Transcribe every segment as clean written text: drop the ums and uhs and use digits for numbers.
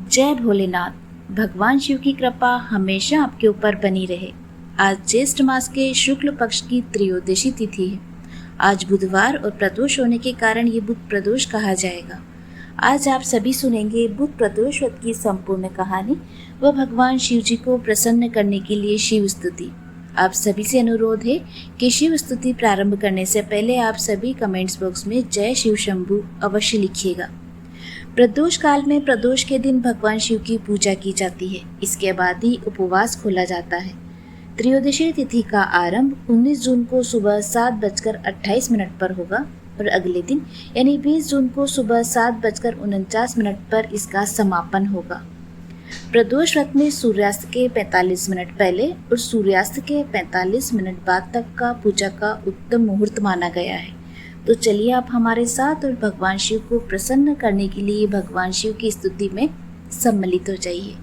जय भोलेनाथ। भगवान शिव की कृपा हमेशा आपके ऊपर बनी रहे। आज ज्येष्ठ मास के शुक्ल पक्ष की त्रयोदशी तिथि है। आज बुधवार और प्रदोष होने के कारण ये बुध प्रदोष कहा जाएगा। आज आप सभी सुनेंगे बुध प्रदोष व्रत की संपूर्ण कहानी व भगवान शिव जी को प्रसन्न करने के लिए शिव स्तुति। आप सभी से अनुरोध है कि शिव स्तुति प्रारंभ करने से पहले आप सभी कमेंट्स बॉक्स में जय शिव शंभू अवश्य लिखिएगा। प्रदोष काल में प्रदोष के दिन भगवान शिव की पूजा की जाती है। इसके बाद ही उपवास खोला जाता है। त्रयोदशी तिथि का आरंभ 19 जून को सुबह 7:28 पर होगा और अगले दिन यानी 20 जून को सुबह 7:49 पर इसका समापन होगा। प्रदोष व्रत में सूर्यास्त के 45 मिनट पहले और सूर्यास्त के 45 मिनट बाद तक का पूजा का उत्तम मुहूर्त माना गया है। तो चलिए आप हमारे साथ और भगवान शिव को प्रसन्न करने के लिए भगवान शिव की स्तुति में सम्मिलित हो जाइए।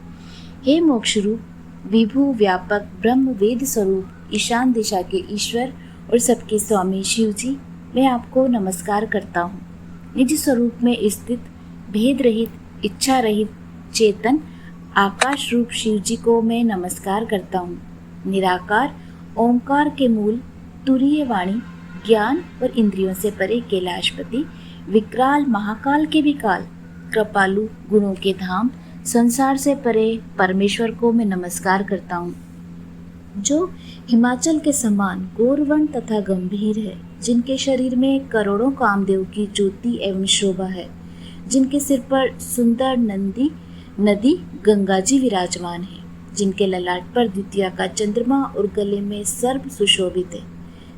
हे मोक्ष रूप, विभु व्यापक ब्रह्म वेद स्वरूप, ईशान दिशा के ईश्वर और सबके स्वामी शिव जी, मैं आपको नमस्कार करता हूँ। निज स्वरूप में स्थित भेद रहित इच्छा रहित चेतन आकाश रूप शिव जी को मैं नमस्कार करता हूँ। निराकार ओंकार के मूल तुरीय वाणी ज्ञान और इंद्रियों से परे कैलाशपति विकराल महाकाल के विकाल कृपालु गुणों के धाम संसार से परे परमेश्वर को मैं नमस्कार करता हूँ, जो हिमाचल के समान गौरवर्ण तथा गंभीर है, जिनके शरीर में करोड़ों कामदेव की ज्योति एवं शोभा है, जिनके सिर पर सुंदर नदी गंगा जी विराजमान है, जिनके ललाट पर द्वितीया का चंद्रमा और गले में सर्प सुशोभित है,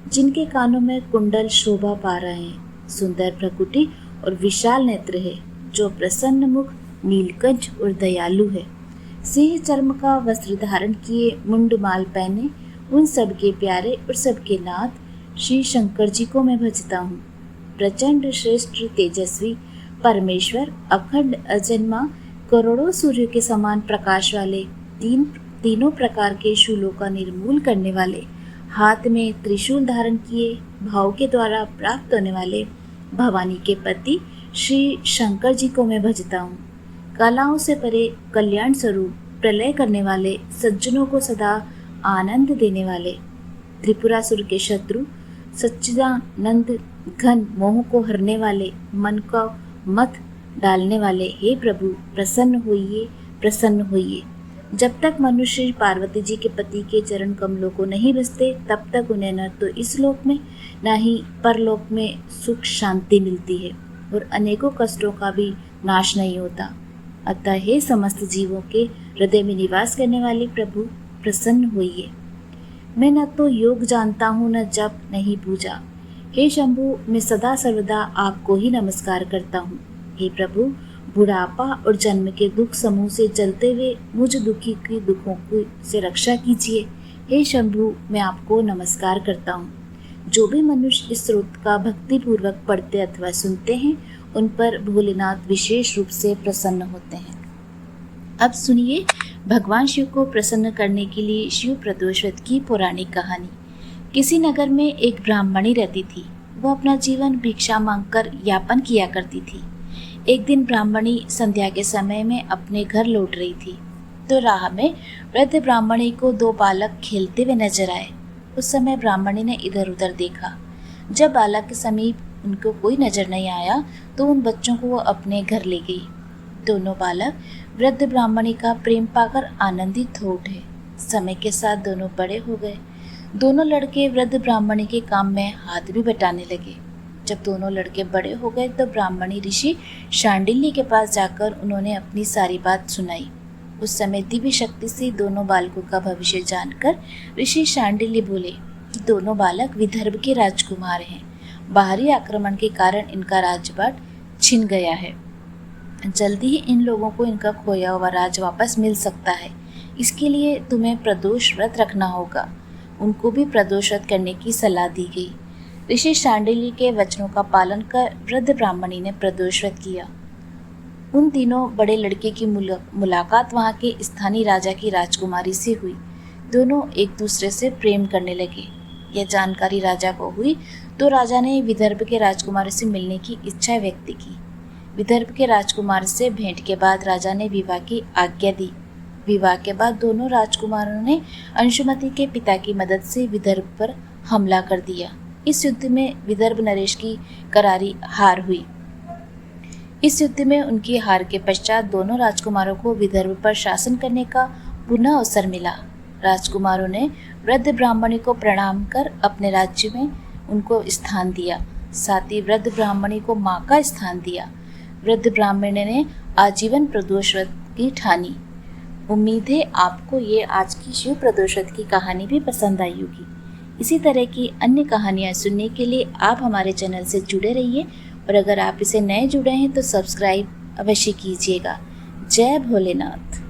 जिनके कानों में कुंडल शोभा पा रहे हैं, सुंदर प्रकृति और विशाल नेत्र है, जो प्रसन्न मुख नीलकंठ और दयालु है, सिंह चर्म का वस्त्र धारण किए मुंडमाल पहने उन सबके प्यारे और सबके नाथ श्री शंकर जी को मैं भजता हूँ। प्रचंड श्रेष्ठ तेजस्वी परमेश्वर अखंड अजन्मा करोड़ों सूर्य के समान प्रकाश वाले तीनों प्रकार के शूलों का निर्मूल करने वाले, हाथ में त्रिशूल धारण किए भाव के द्वारा प्राप्त होने वाले भवानी के पति श्री शंकर जी को मैं भजता हूँ। कलाओं से परे कल्याण स्वरूप प्रलय करने वाले, सज्जनों को सदा आनंद देने वाले, त्रिपुरासुर के शत्रु सच्चिदानंद घन मोह को हरने वाले, मन को मत डालने वाले, हे प्रभु प्रसन्न होइए प्रसन्न होइए। जब तक मनुष्य पार्वती जी के पति के चरण कमलों को नहीं बसते, तब तक उन्हें न तो इस लोक में न ही परलोक में सुख शांति मिलती है और अनेकों कष्टों का भी नाश नहीं होता। अतः हे समस्त जीवों के हृदय में निवास करने वाले प्रभु प्रसन्न होइए। मैं न तो योग जानता हूँ न जप नहीं पूजा। हे शंभु, मैं सदा सर्वदा आपको ही नमस्कार करता हूँ। हे प्रभु, बुढ़ापा और जन्म के दुख समूह से जलते हुए मुझ दुखी की दुखों की से रक्षा कीजिए। हे शंभु, मैं आपको नमस्कार करता हूँ। जो भी मनुष्य इस स्रोत का भक्ति पूर्वक पढ़ते अथवा सुनते हैं, उन पर भोलेनाथ विशेष रूप से प्रसन्न होते हैं। अब सुनिए भगवान शिव को प्रसन्न करने के लिए शिव प्रदोष व्रत की पौराणिक कहानी। किसी नगर में एक ब्राह्मणी रहती थी। वह अपना जीवन भिक्षा मांगकर यापन किया करती थी। एक दिन ब्राह्मणी संध्या के समय में अपने घर लौट रही थी तो राह में वृद्ध ब्राह्मणी को दो बालक खेलते हुए नजर आए। उस समय ब्राह्मणी ने इधर उधर देखा। जब बालक के समीप उनको कोई नजर नहीं आया तो उन बच्चों को वो अपने घर ले गई। दोनों बालक वृद्ध ब्राह्मणी का प्रेम पाकर आनंदित हो उठे। समय के साथ दोनों बड़े हो गए। दोनों लड़के वृद्ध ब्राह्मणी के काम में हाथ भी बटाने लगे। जब दोनों लड़के बड़े हो गए तो ब्राह्मणी ऋषि शांडिल्य के पास जाकर उन्होंने अपनी सारी बात सुनाई। उस समय दिव्य शक्ति से दोनों बालकों का भविष्य जानकर ऋषि शांडिल्य बोले कि दोनों बालक विदर्भ के राजकुमार हैं। बाहरी आक्रमण के कारण इनका राजपाट छिन गया है। जल्दी ही इन लोगों को इनका खोया हुआ राज वापस मिल सकता है। इसके लिए तुम्हें प्रदोष व्रत रखना होगा। उनको भी प्रदोष व्रत करने की सलाह दी गई। ऋषि शांडिल्य के वचनों का पालन कर वृद्ध ब्राह्मणी ने प्रदोष व्रत किया। उन दिनों बड़े लड़के की मुलाकात वहाँ के स्थानीय राजा की राजकुमारी से हुई। दोनों एक दूसरे से प्रेम करने लगे। यह जानकारी राजा को हुई तो राजा ने विदर्भ के राजकुमारी से मिलने की इच्छा व्यक्त की। विदर्भ के राजकुमार से भेंट के बाद राजा ने विवाह की आज्ञा दी। विवाह के बाद दोनों राजकुमारों ने अंशुमति के पिता की मदद से विदर्भ पर हमला कर दिया। इस युद्ध में विदर्भ नरेश की करारी हार हुई। इस युद्ध में उनकी हार के पश्चात दोनों राजकुमारों को विदर्भ पर शासन करने का पुनः अवसर मिला। राजकुमारों ने वृद्ध ब्राह्मणी को प्रणाम कर अपने राज्य में उनको स्थान दिया। साथ ही वृद्ध ब्राह्मणी को मां का स्थान दिया। वृद्ध ब्राह्मणी ने आजीवन प्रदोषव्रत की ठानी। उम्मीद है आपको ये आज की शिव प्रदोषव्रत की कहानी भी पसंद आई होगी। इसी तरह की अन्य कहानियाँ सुनने के लिए आप हमारे चैनल से जुड़े रहिए और अगर आप इसे नए जुड़े हैं तो सब्सक्राइब अवश्य कीजिएगा। जय भोलेनाथ।